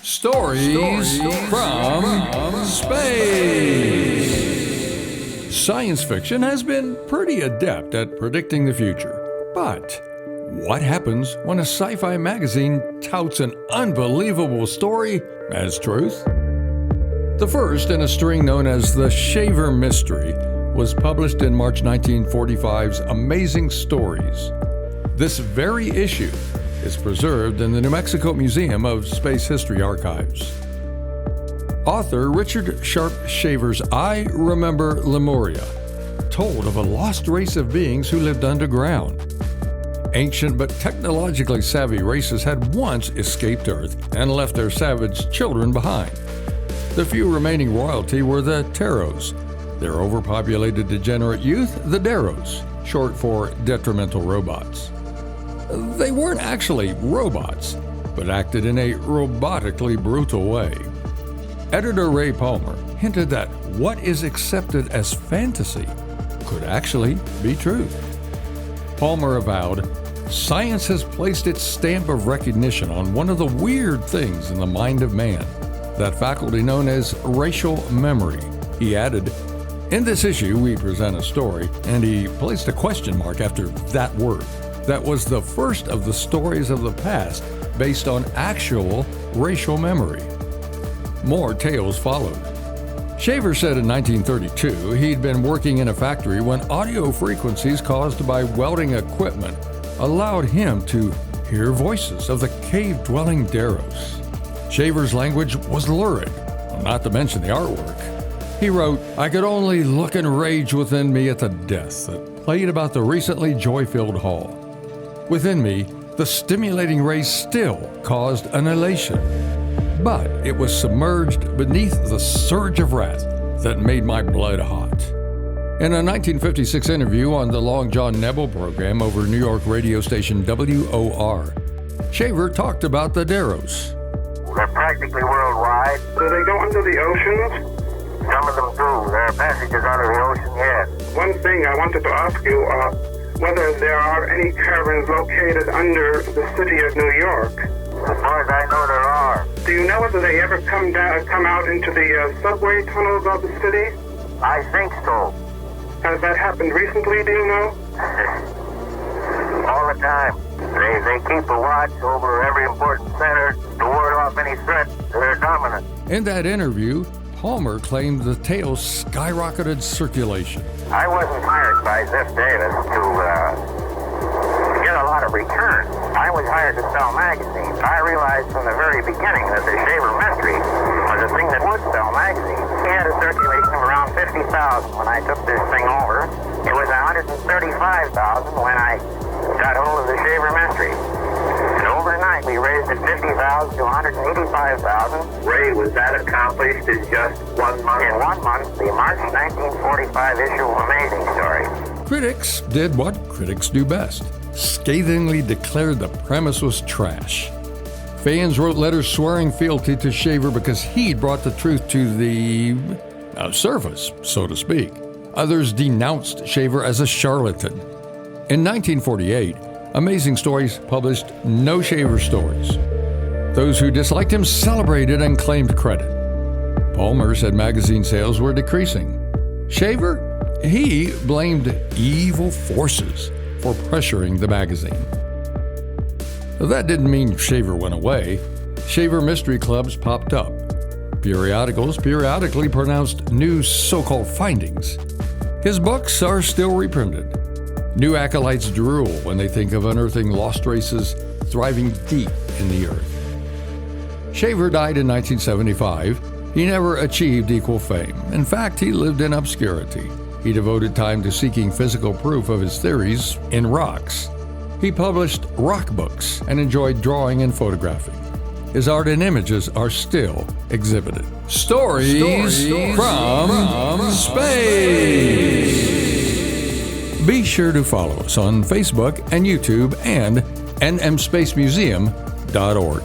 Stories from space. Science fiction has been pretty adept at predicting the future. But what happens when a sci-fi magazine touts an unbelievable story as truth? The first in a string known as the Shaver Mystery was published in March 1945's Amazing Stories. This very issue is preserved in the New Mexico Museum of Space History Archives. Author Richard Sharp Shaver's I Remember Lemuria told of a lost race of beings who lived underground. Ancient but technologically savvy races had once escaped Earth and left their savage children behind. The few remaining royalty were the Daros, their overpopulated degenerate youth, the Daros, short for detrimental robots. They weren't actually robots, but acted in a robotically brutal way. Editor Ray Palmer hinted that what is accepted as fantasy could actually be truth. Palmer avowed, "Science has placed its stamp of recognition on one of the weird things in the mind of man, that faculty known as racial memory." He added, "In this issue, we present a story," and he placed a question mark after that word. That was the first of the stories of the past based on actual racial memory. More tales followed. Shaver said in 1932 he'd been working in a factory when audio frequencies caused by welding equipment allowed him to hear voices of the cave-dwelling Daros. Shaver's language was lurid, not to mention the artwork. He wrote, "I could only look and rage within me at the death that played about the recently joy-filled hall. Within me, the stimulating rays still caused an elation, but it was submerged beneath the surge of wrath that made my blood hot." In a 1956 interview on the Long John Nebel program over New York radio station WOR, Shaver talked about the Daros. They're practically worldwide. Do they go under the oceans? Some of them do. There are passages under the ocean yet. One thing I wanted to ask you, whether there are any caverns located under the city of New York. As far as I know, there are. Do you know whether they ever come out into the subway tunnels of the city? I think so. Has that happened recently, do you know? All the time. They keep a watch over every important center to ward off any threat to their dominance. In that interview, Palmer claimed the tale skyrocketed circulation. I wasn't hired by Ziff Davis to get a lot of return. I was hired to sell magazines. I realized from the very beginning that the Shaver Mystery was a thing that would sell magazines. We had a circulation of around 50,000 when I took this thing over. It was 135,000 when I got hold of the Shaver Mystery. And overnight we raised it 50,000 to 185,000. Ray, was that accomplished in just 1 month? In 1 month, the March 1945 issue of Amazing Story. Critics did what critics do best, scathingly declared the premise was trash. Fans wrote letters swearing fealty to Shaver because he'd brought the truth to the surface, so to speak. Others denounced Shaver as a charlatan. In 1948, Amazing Stories published no Shaver stories. Those who disliked him celebrated and claimed credit. Palmer said magazine sales were decreasing. Shaver, he blamed evil forces for pressuring the magazine. That didn't mean Shaver went away. Shaver mystery clubs popped up. Periodicals periodically pronounced new so-called findings. His books are still reprinted. New acolytes drool when they think of unearthing lost races thriving deep in the earth. Shaver died in 1975. He never achieved equal fame. In fact, he lived in obscurity. He devoted time to seeking physical proof of his theories in rocks. He published rock books and enjoyed drawing and photographing. His art and images are still exhibited. Stories from space. Be sure to follow us on Facebook and YouTube and nmspacemuseum.org.